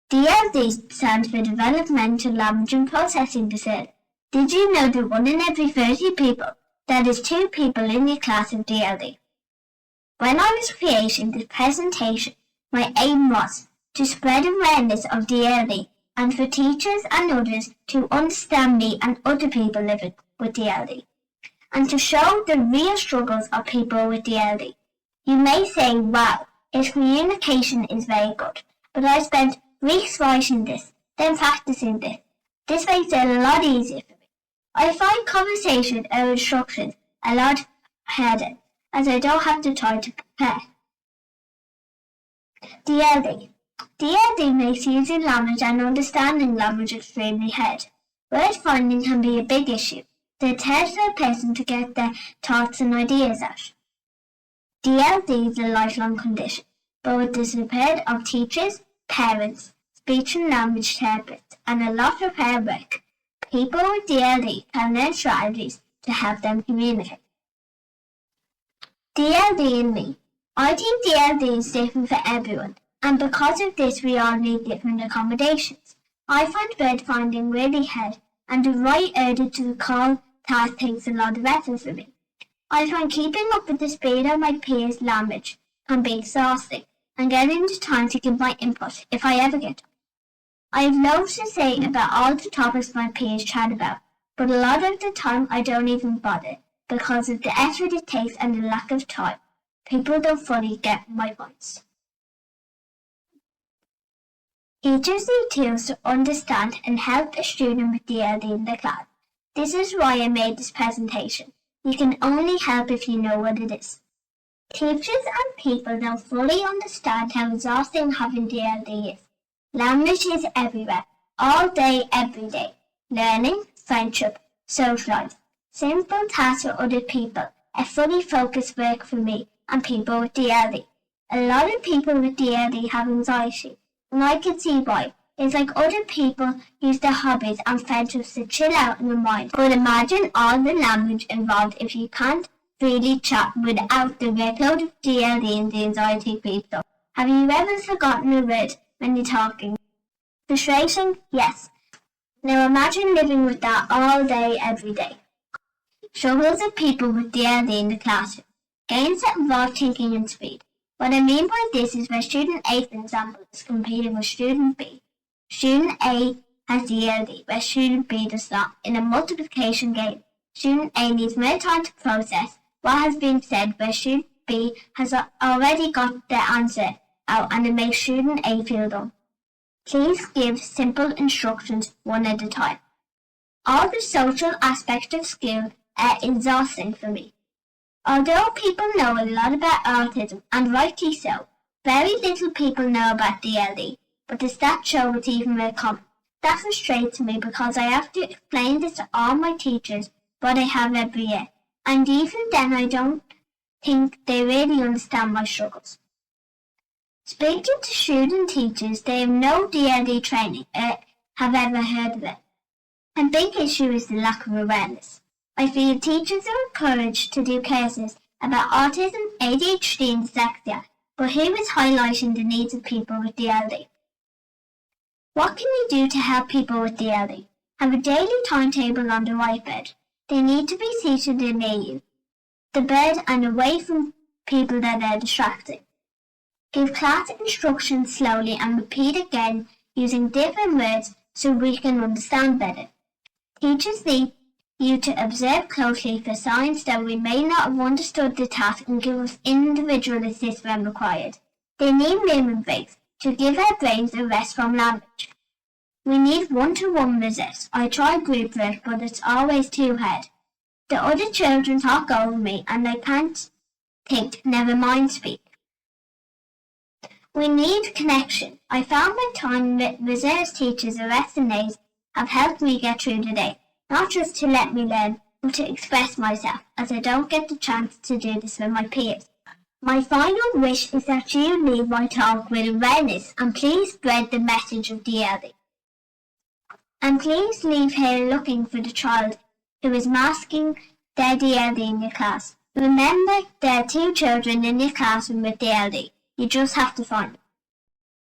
DLD stands for Developmental Language and Processing Disorder. Did you know that 1 in every 30 people, that is 2 people in your class, have DLD? When I was creating this presentation, my aim was to spread awareness of DLD and for teachers and others to understand me and other people living with DLD, and to show the real struggles of people with DLD. You may say, wow, his communication is very good, but I spent weeks writing this, then practicing this. This makes it a lot easier for me. I find conversation or instructions a lot harder, as I don't have the time to prepare. DLD. DLD makes using language and understanding language extremely hard. Word finding can be a big issue, so it's hard for a person to get their thoughts and ideas out. DLD is a lifelong condition, but with the support of teachers, parents, speech and language therapists, and a lot of hard work, people with DLD can learn strategies to help them communicate. DLD and me. I think DLD is different for everyone, and because of this we all need different accommodations. I find word finding really hard, and the right order to call task takes a lot of effort for me. I find keeping up with the speed of my peers' language can be exhausting, and getting the time to give my input if I ever get time. I have loads to say about all the topics my peers chat about, but a lot of the time I don't even bother because of the effort it takes and the lack of time. People don't fully get my points. Teachers need tools to understand and help a student with DLD in their class. This is why I made this presentation. You can only help if you know what it is. Teachers and people don't fully understand how exhausting having DLD is. Language is everywhere, all day, every day. Learning, friendship, socializing, simple tasks for other people, a fully focused work for me and people with DLD. A lot of people with DLD have anxiety, and I can see why. It's like other people use their hobbies and friendships to chill out in the mind. But imagine all the language involved if you can't really chat without the workload of DLD and the anxiety creeps up. Have you ever forgotten a word when you're talking? Frustrating? Yes. Now imagine living with that all day, every day. Struggles of people with DLD in the classroom. Games that involve thinking and speed. What I mean by this is where student A, for example, is competing with student B. Student A has DLD, where student B does not. In a multiplication game, student A needs more time to process what has been said, where student B has already got their answer out, and it makes student A feel dumb. Please give simple instructions one at a time. All the social aspects of school are exhausting for me. Although people know a lot about autism, and rightly so, very little people know about DLD, but the stats show it's even more common. That frustrates me because I have to explain this to all my teachers, what I have every year, and even then I don't think they really understand my struggles. Speaking to student teachers, they have no DLD training or have ever heard of it. A big issue is the lack of awareness. I feel teachers are encouraged to do courses about autism, ADHD and dyslexia, but who is highlighting the needs of people with DLD? What can you do to help people with DLD? Have a daily timetable on the whiteboard. They need to be seated near you, the bed, and away from people that are distracting. Give class instructions slowly and repeat again using different words so we can understand better. Teachers need you to observe closely for signs that we may not have understood the task and give us individual assist when required. They need movement breaks to give our brains a rest from language. We need one-to-one visits. I try group work, but it's always too hard. The other children talk over me and I can't think, never mind speak. We need connection. I found my time with reserves teachers the rest of days have helped me get through the day. Not just to let me learn, but to express myself, as I don't get the chance to do this with my peers. My final wish is that you leave my talk with awareness, and please spread the message of DLD. And please leave here looking for the child who is masking their DLD in your class. Remember, there are 2 children in your classroom with DLD. You just have to find them.